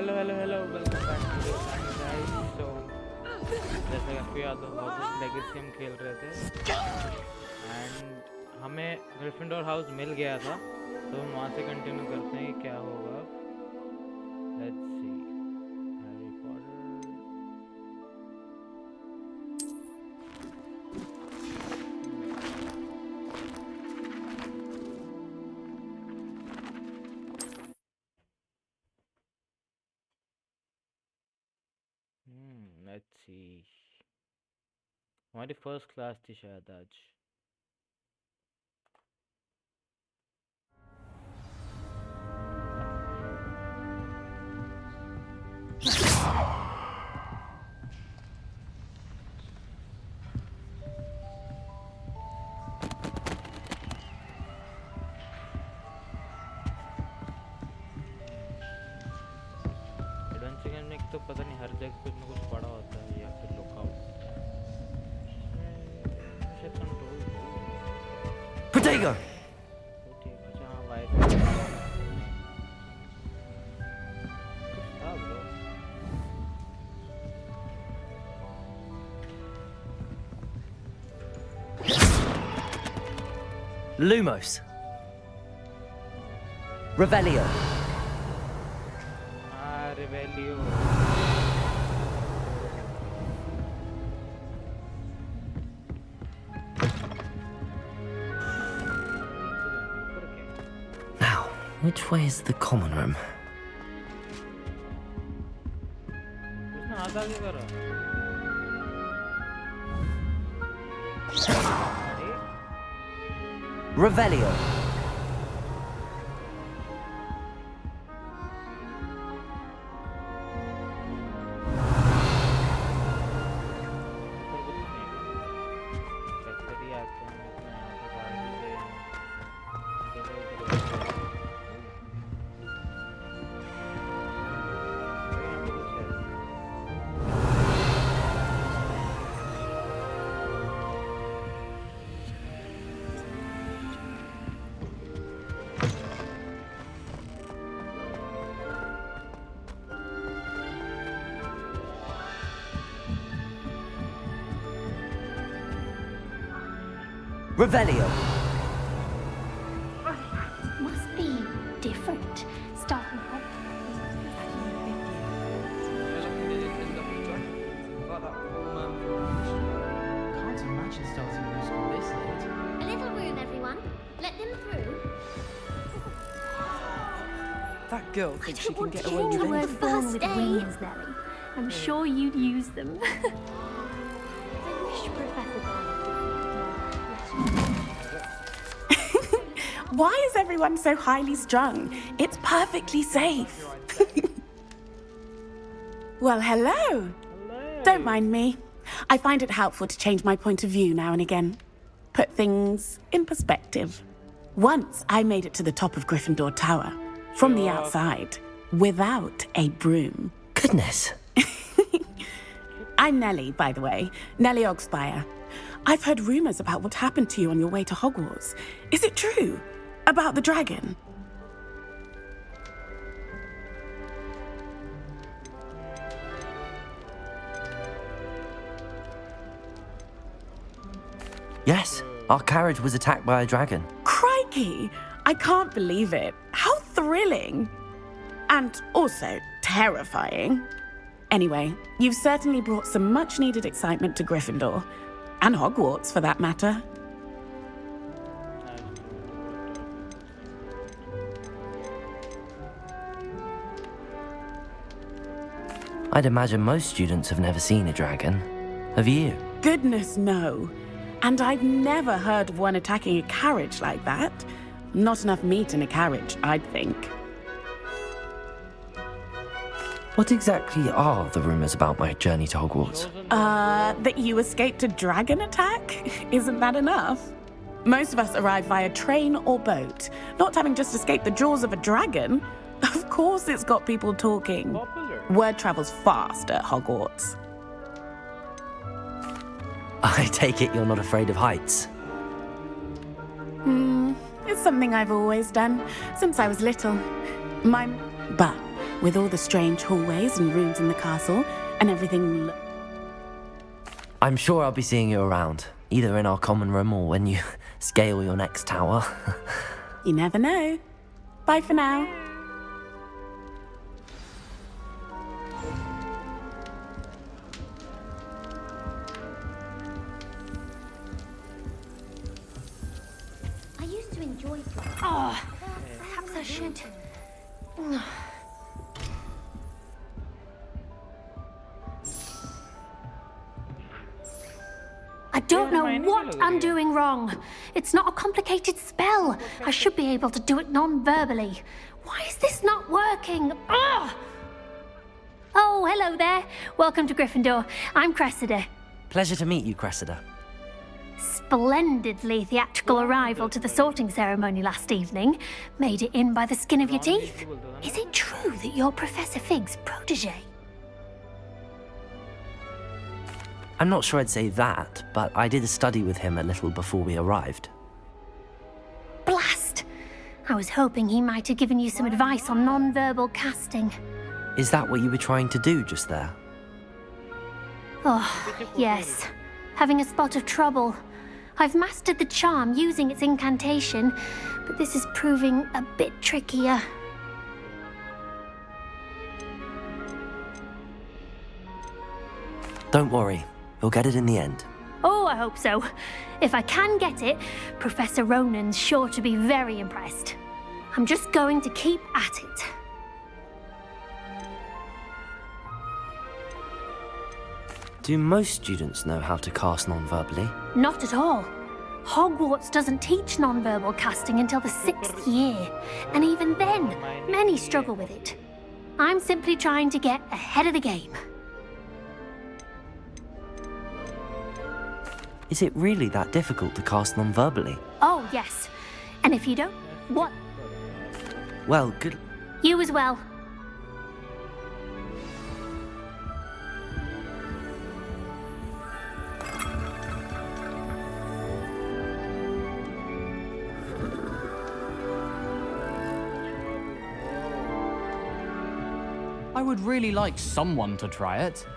Hello, welcome back to the channel guys. So जैसे कि आपको याद हो हॉगवर्ट्स लेगेसी हम खेल रहे थे एंड हमें ग्रिफिंडोर हाउस मिल गया था, तो हम वहाँ से कंटिन्यू करते हैं कि क्या होगा। Let's see Harry Potter. Let's see, हमारी फर्स्ट क्लास थी शायद आज। एडवेंचर गेम में तो पता नहीं हर जगह कुछ ना कुछ पड़ा होता है या फिर लुका होता है। शायद कंट्रोल Potato! ठीक है। अच्छा हाँ, वाइस हाँ ब्रो। Lumos. Revelio. हाँ रिवेलियो। Now, which way is the common room? उसने हाथ आगे करा। Revelio. Revelio. Must be different. Starting off. Can't imagine starting musical this late. A little room, everyone. Let them through. That girl I thinks she don't can want get to away change with the word anything. first with wings, Nelly. I'm sure you'd use them. I wish Professor Why is everyone so highly strung? It's perfectly safe. Well, hello. Don't mind me. I find it helpful to change my point of view now and again. Put things in perspective. Once I made it to the top of Gryffindor Tower, from the outside, without a broom. Goodness. I'm Nellie, by the way. Nellie Ogspire. I've heard rumors about what happened to you on your way to Hogwarts. Is it true? About the dragon? Yes, our carriage was attacked by a dragon. Crikey! I can't believe it. How thrilling! And also terrifying. Anyway, you've certainly brought some much-needed excitement to Gryffindor. And Hogwarts, for that matter. I'd imagine most students have never seen a dragon. Have you? Goodness, no. And I've never heard of one attacking a carriage like that. Not enough meat in a carriage, I'd think. What exactly are the rumors about my journey to Hogwarts? That you escaped a dragon attack? Isn't that enough? Most of us arrive via train or boat, not having just escaped the jaws of a dragon. Of course it's got people talking. Popular. Word travels fast at Hogwarts. I take it you're not afraid of heights. It's something I've always done, since I was little. But with all the strange hallways and rooms in the castle, and everything. I'm sure I'll be seeing you around, either in our common room or when you scale your next tower. You never know. Bye for now. I used to enjoy. Oh, perhaps I should. I don't know what I'm doing wrong. It's not a complicated spell. I should be able to do it non-verbally. Why is this not working? Ugh! Oh, hello there. Welcome to Gryffindor. I'm Cressida. Pleasure to meet you, Cressida. Splendidly theatrical arrival to the sorting ceremony last evening. Made it in by the skin of your teeth. Is it true that you're Professor Fig's protege? I'm not sure I'd say that, but I did study with him a little before we arrived. Blast! I was hoping he might have given you some advice on non-verbal casting. Is that what you were trying to do just there? Oh, yes. Having a spot of trouble. I've mastered the charm using its incantation, but this is proving a bit trickier. Don't worry, you'll get it in the end. Oh, I hope so. If I can get it, Professor Ronan's sure to be very impressed. I'm just going to keep at it. Do most students know how to cast non-verbally? Not at all. Hogwarts doesn't teach non-verbal casting until the 6th year, and even then, many struggle with it. I'm simply trying to get ahead of the game. Is it really that difficult to cast non-verbally? Oh, yes. And if you don't, what? Well, good. You as well. I would really like someone to try it.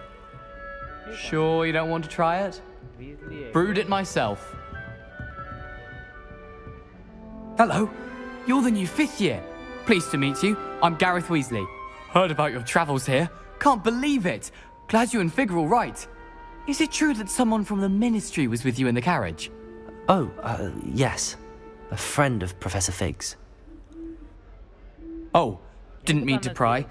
Sure you don't want to try it? Brewed it myself. Hello, you're the new 5th year. Pleased to meet you. I'm Gareth Weasley. Heard about your travels here. Can't believe it. Glad you and Fig are all right. Is it true that someone from the Ministry was with you in the carriage? Oh, yes. A friend of Professor Fig's. Oh, didn't mean to pry.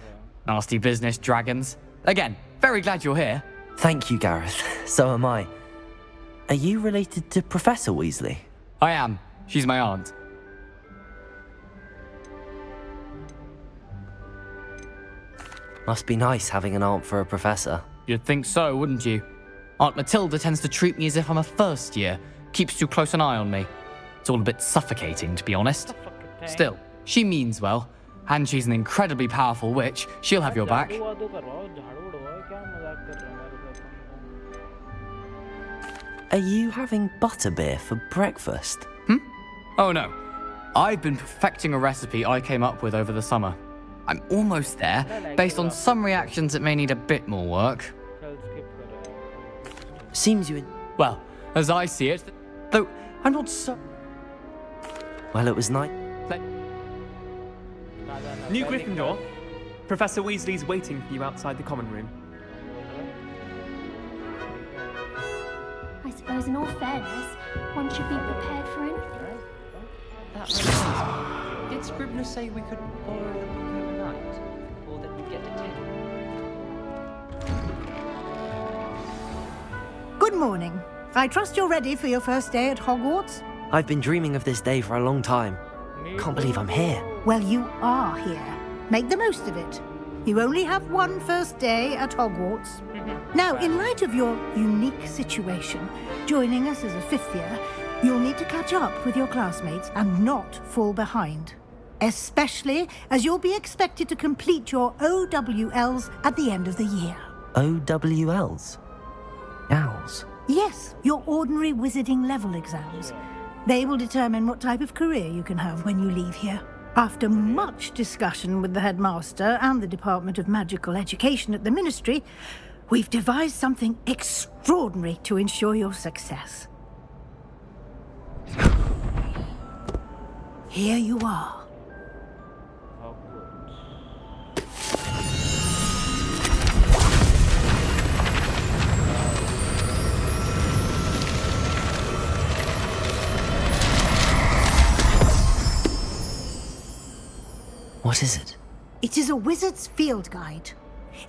Nasty business, dragons. Again, very glad you're here. Thank you, Gareth. So am I. Are you related to Professor Weasley? I am. She's my aunt. Must be nice having an aunt for a professor. You'd think so, wouldn't you? Aunt Matilda tends to treat me as if I'm a first year. Keeps too close an eye on me. It's all a bit suffocating, to be honest. Still, she means well. And she's an incredibly powerful witch. She'll have your back. Are you having butterbeer for breakfast? Oh no. I've been perfecting a recipe I came up with over the summer. I'm almost there. Based on some reactions, it may need a bit more work. Seems you... Well, as I see it, though I'm not so... Well, it was nice. New Gryffindor, Professor Weasley's waiting for you outside the common room. I suppose in all fairness, one should be prepared for anything. That reminds me. Did Scribner say we could borrow the book overnight? Or that we'd get detention? Good morning. I trust you're ready for your first day at Hogwarts? I've been dreaming of this day for a long time. Can't believe I'm here. Well, you are here. Make the most of it. You only have one first day at Hogwarts. Now, in light of your unique situation, joining us as a 5th year, you'll need to catch up with your classmates and not fall behind. Especially as you'll be expected to complete your OWLs at the end of the year. OWLs? Owls? Yes, your ordinary wizarding level exams. They will determine what type of career you can have when you leave here. After much discussion with the headmaster and the Department of Magical Education at the Ministry, we've devised something extraordinary to ensure your success. Here you are. Hogwarts. What is it? It is a wizard's field guide.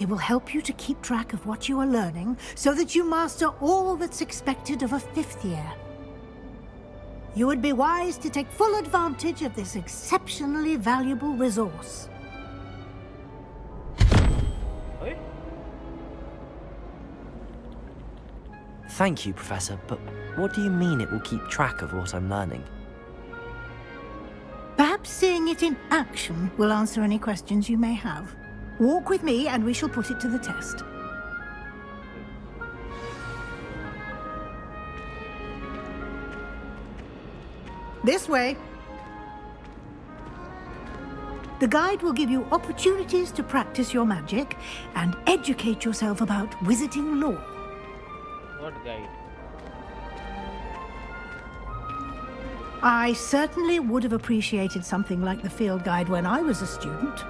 It will help you to keep track of what you are learning so that you master all that's expected of a 5th year. You would be wise to take full advantage of this exceptionally valuable resource. Oi? Thank you, Professor, but what do you mean it will keep track of what I'm learning? Perhaps seeing it in action will answer any questions you may have. Walk with me and we shall put it to the test. This way. The guide will give you opportunities to practice your magic and educate yourself about wizarding lore. What guide? I certainly would have appreciated something like the field guide when I was a student.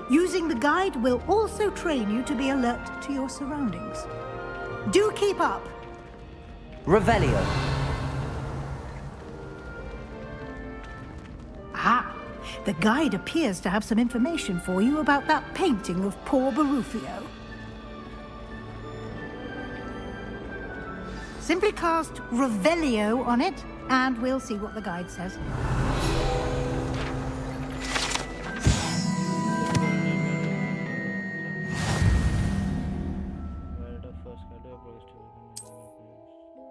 Using the guide will also train you to be alert to your surroundings. Do keep up! Revelio. Ah, the guide appears to have some information for you about that painting of poor Barufio. Simply cast Revelio on it, and we'll see what the guide says.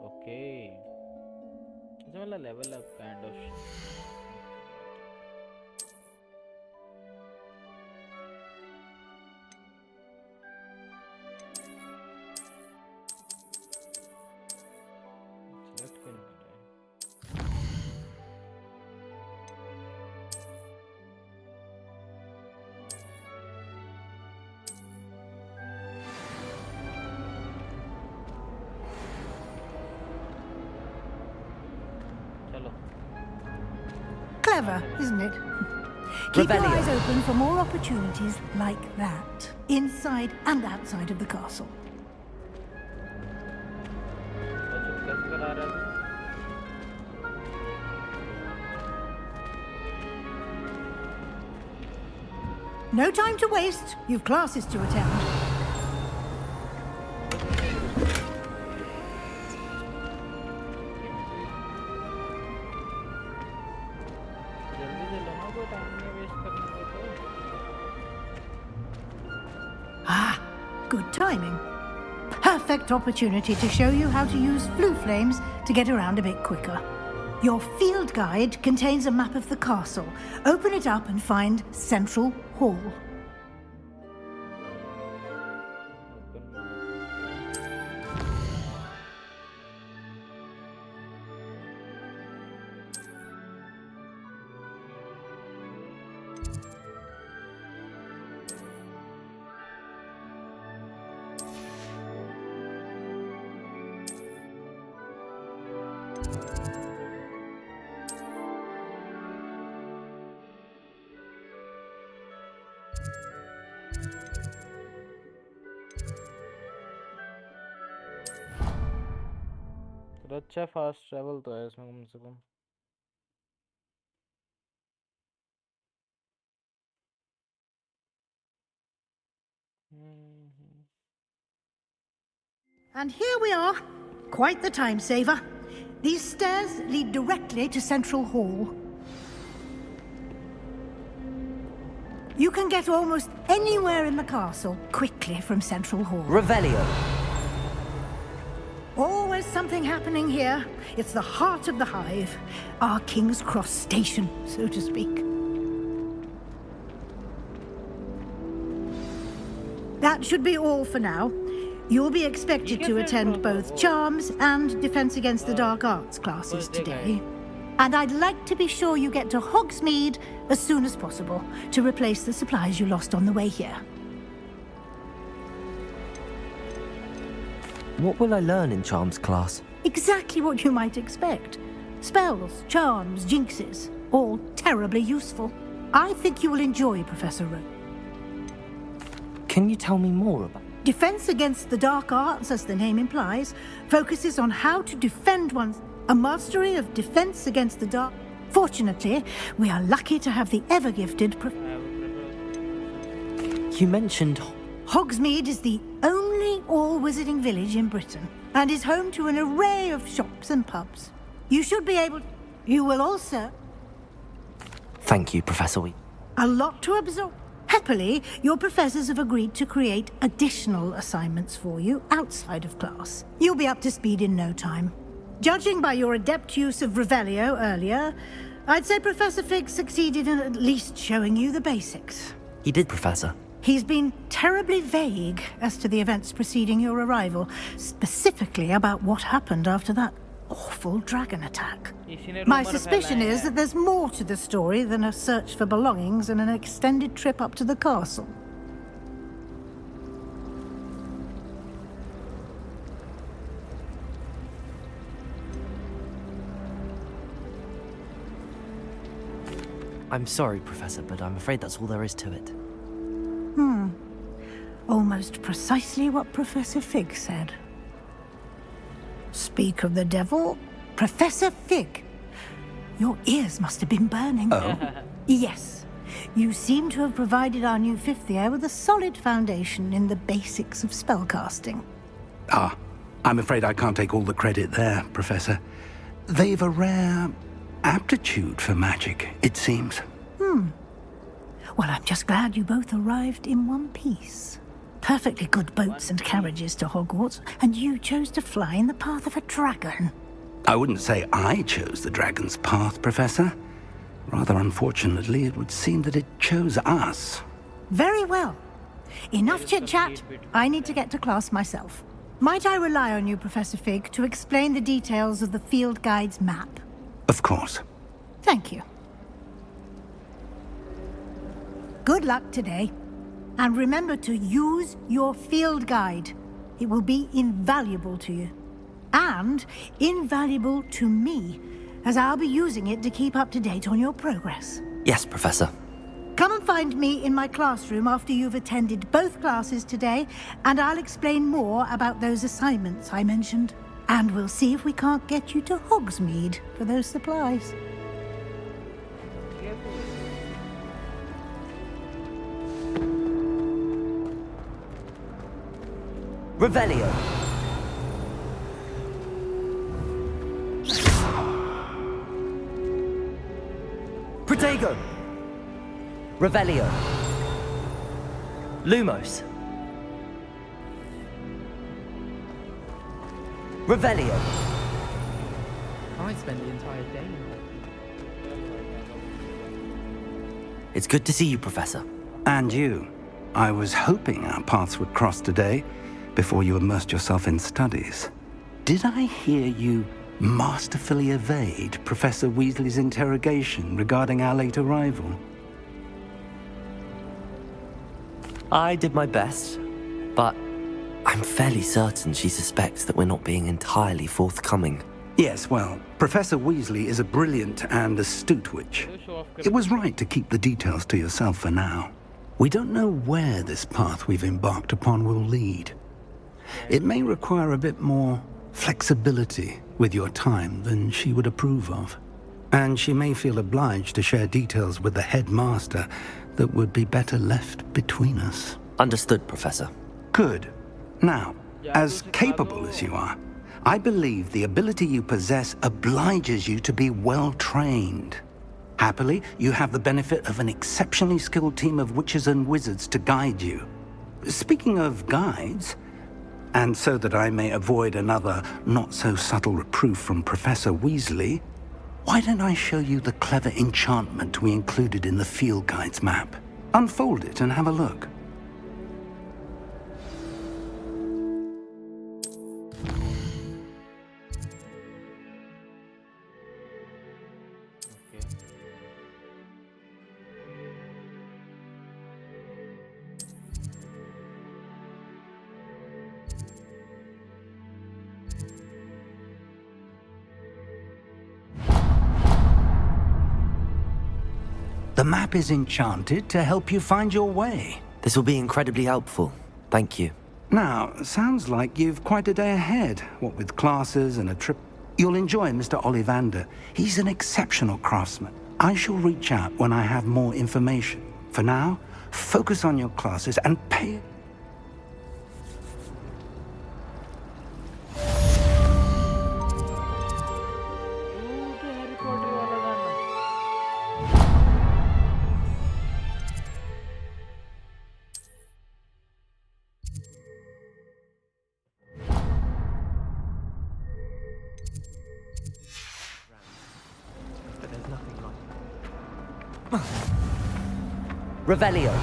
Okay. It's a level up kind of shit. Select करना है. चलो. Clever, isn't it? Keep your Revelio. eyes open for more opportunities like that, inside and outside of the castle. अच्छा कैसे करा रहा है? No time to waste. You've classes to attend. जल्दी से लो ना, कोई टाइम नहीं वेस्ट करने का तो. Ah, good timing. Perfect opportunity to show you how to use flue flames to get around a bit quicker. Your field guide contains a map of the castle. Open it up and find Central Hall. तो अच्छा fast travel तो है इसमें कम से कम. And here we are. Quite the time saver. These stairs lead directly to Central Hall. You can get almost anywhere in the castle quickly from Central Hall. Revelio. Always something happening here. It's the heart of the hive. Our King's Cross station, so to speak. That should be all for now. You'll be expected to attend both Charms and Defense Against the Dark Arts classes today. And I'd like to be sure you get to Hogsmeade as soon as possible to replace the supplies you lost on the way here. What will I learn in Charms class? Exactly what you might expect. Spells, charms, jinxes, all terribly useful. I think you will enjoy Professor Rowe. Can you tell me more about... Defense against the dark arts, as the name implies, focuses on how to defend one's... A mastery of defense against the dark... Fortunately, we are lucky to have the ever-gifted... You mentioned... Hogsmeade is the only all-wizarding village in Britain, and is home to an array of shops and pubs. You should be able... You will also... Thank you, Professor Weasley. A lot to absorb. Happily, your professors have agreed to create additional assignments for you outside of class. You'll be up to speed in no time. Judging by your adept use of Revelio earlier, I'd say Professor Fig succeeded in at least showing you the basics. He did, Professor. He's been terribly vague as to the events preceding your arrival, specifically about what happened after that awful dragon attack. My suspicion is that there's more to the story than a search for belongings and an extended trip up to the castle. I'm sorry, Professor, but I'm afraid that's all there is to it. Almost precisely what Professor Fig said. Speak of the devil, Professor Fig. Your ears must have been burning. Oh? Yes. You seem to have provided our new fifth year with a solid foundation in the basics of spellcasting. Ah, I'm afraid I can't take all the credit there, Professor. They've a rare aptitude for magic, it seems. Well, I'm just glad you both arrived in one piece. Perfectly good boats and carriages to Hogwarts, and you chose to fly in the path of a dragon. I wouldn't say I chose the dragon's path, Professor. Rather unfortunately, it would seem that it chose us. Very well. Enough chit-chat. I need to get to class myself. Might I rely on you, Professor Fig, to explain the details of the field guide's map? Of course. Thank you. Good luck today. And remember to use your field guide. It will be invaluable to you. And invaluable to me, as I'll be using it to keep up to date on your progress. Yes, Professor. Come and find me in my classroom after you've attended both classes today, and I'll explain more about those assignments I mentioned. And we'll see if we can't get you to Hogsmeade for those supplies. Revelio. Protego. Revelio. Lumos. Revelio. I spent the entire day in It's good to see you, Professor. And you. I was hoping our paths would cross today, before you immersed yourself in studies. Did I hear you masterfully evade Professor Weasley's interrogation regarding our late arrival? I did my best, but I'm fairly certain she suspects that we're not being entirely forthcoming. Yes, well, Professor Weasley is a brilliant and astute witch. It was right to keep the details to yourself for now. We don't know where this path we've embarked upon will lead. It may require a bit more flexibility with your time than she would approve of. And she may feel obliged to share details with the headmaster that would be better left between us. Understood, Professor. Good. Now, as capable as you are, I believe the ability you possess obliges you to be well trained. Happily, you have the benefit of an exceptionally skilled team of witches and wizards to guide you. Speaking of guides, and so that I may avoid another not-so-subtle reproof from Professor Weasley, why don't I show you the clever enchantment we included in the field guide's map? Unfold it and have a look. The map is enchanted to help you find your way. This will be incredibly helpful. Thank you. Now, sounds like you've quite a day ahead, what with classes and a trip. You'll enjoy Mr. Ollivander. He's an exceptional craftsman. I shall reach out when I have more information. For now, focus on your classes and pay... But there's nothing like Revelio.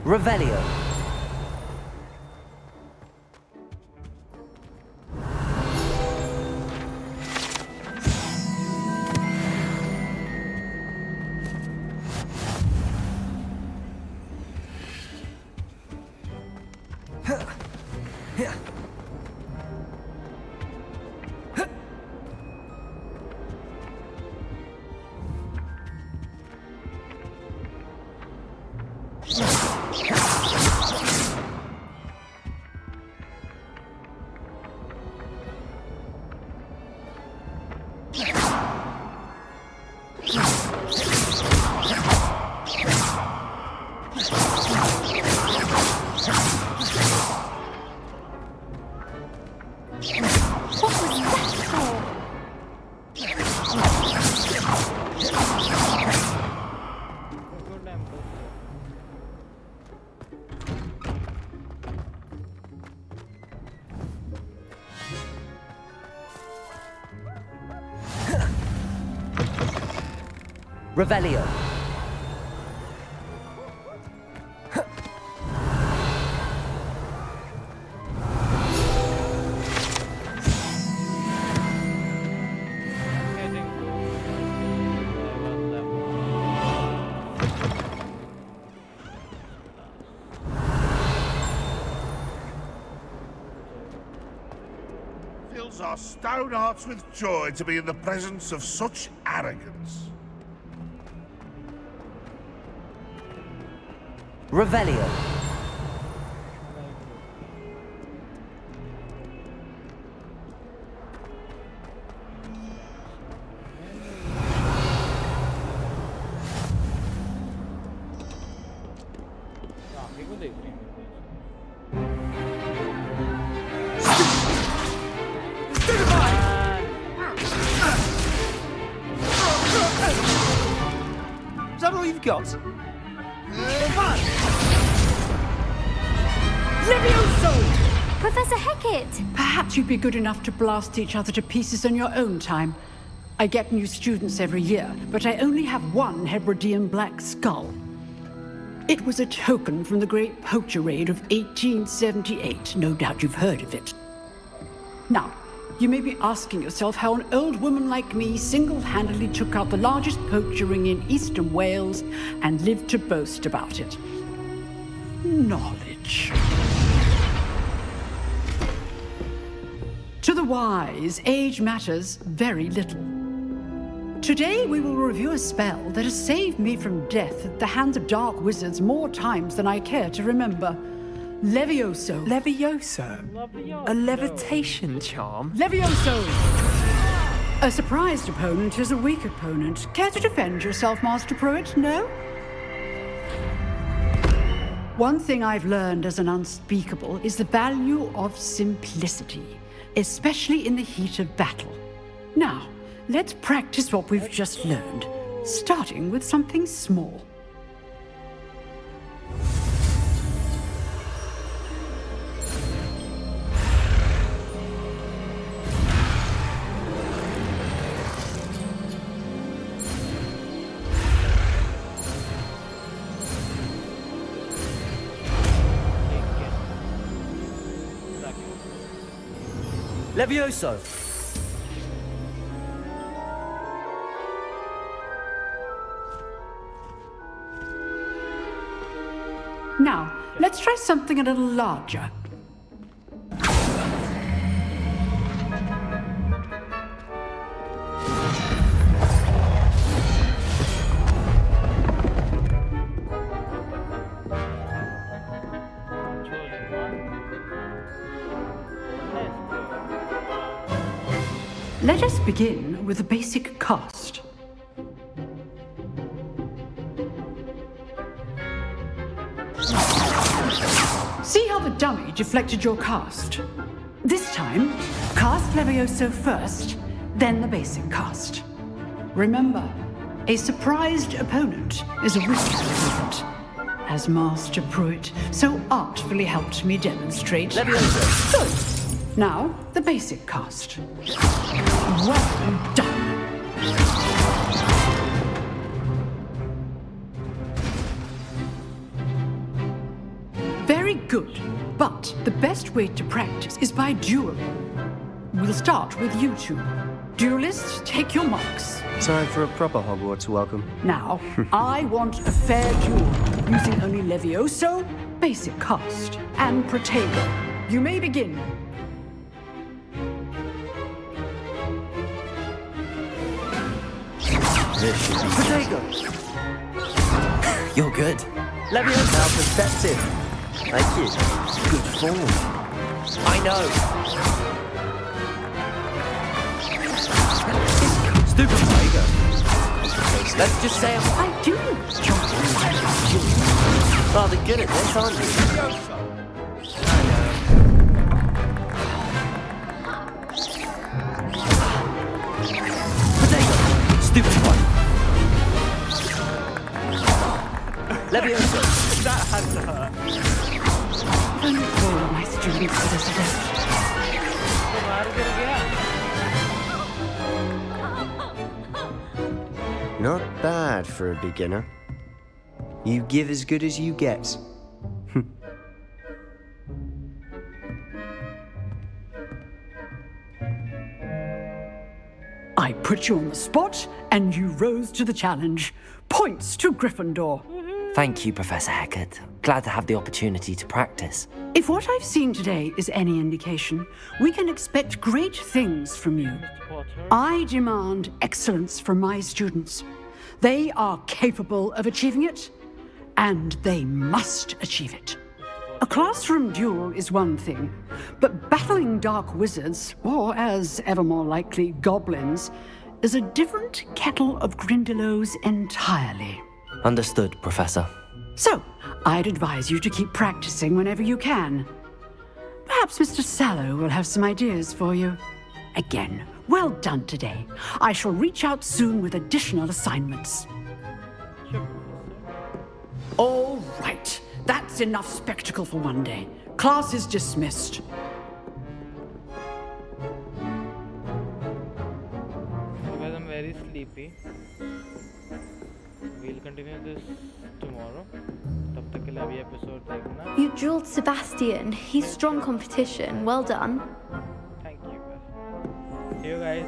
Revelio. Revelio. Fills our stone hearts with joy to be in the presence of such arrogance. Revelio. Is that all you've got? Professor Hecat! Perhaps you'd be good enough to blast each other to pieces on your own time. I get new students every year, but I only have one Hebridean black skull. It was a token from the Great Poacher Raid of 1878. No doubt you've heard of it. Now, you may be asking yourself how an old woman like me single-handedly took out the largest poacher ring in eastern Wales and lived to boast about it. Knowledge. To the wise, age matters very little. Today we will review a spell that has saved me from death at the hands of dark wizards more times than I care to remember. Levioso. Levioso? A levitation charm? Levioso! A surprised opponent is a weak opponent. Care to defend yourself, Master Pruitt? No? One thing I've learned as an unspeakable is the value of simplicity. especially in the heat of battle. Now, let's practice what we've just learned, starting with something small. Levioso! Now, let's try something a little larger. Let us begin with a basic cast. See how the dummy deflected your cast? This time, cast Levioso first, then the basic cast. Remember, a surprised opponent is a risky movement, as Master Pruitt so artfully helped me demonstrate. Levioso! Good. Now, the basic cast. Well done. Very good. But the best way to practice is by dueling. We'll start with you two. Duelists, take your marks. Time for a proper Hogwarts welcome. Now, I want a fair duel, using only Levioso, basic cast, and Protego. You may begin. Protego! You're good. Levioso! How perceptive. Thank you. Good form. I know. Stupid Protego. Let's just say I do. rather good at this, aren't you? Stupid one. Levioso. That had to hurt. All my students for this event. Not bad for a beginner. You give as good as you get. I put you on the spot, and you rose to the challenge. Points to Gryffindor. Thank you, Professor Hecat. Glad to have the opportunity to practice. If what I've seen today is any indication, we can expect great things from you. I demand excellence from my students. They are capable of achieving it, and they must achieve it. A classroom duel is one thing, but battling dark wizards, or as ever more likely, goblins, is a different kettle of Grindylows entirely. Understood, Professor. So, I'd advise you to keep practicing whenever you can. Perhaps Mr. Sallow will have some ideas for you. Again, well done today. I shall reach out soon with additional assignments. All right. That's enough spectacle for one day. Class is dismissed. Because I'm very sleepy. We'll continue this tomorrow. तब तक के लिए अभी episode देखना. You dueled Sebastian. He's strong competition. Well done. Thank you guys. See you guys.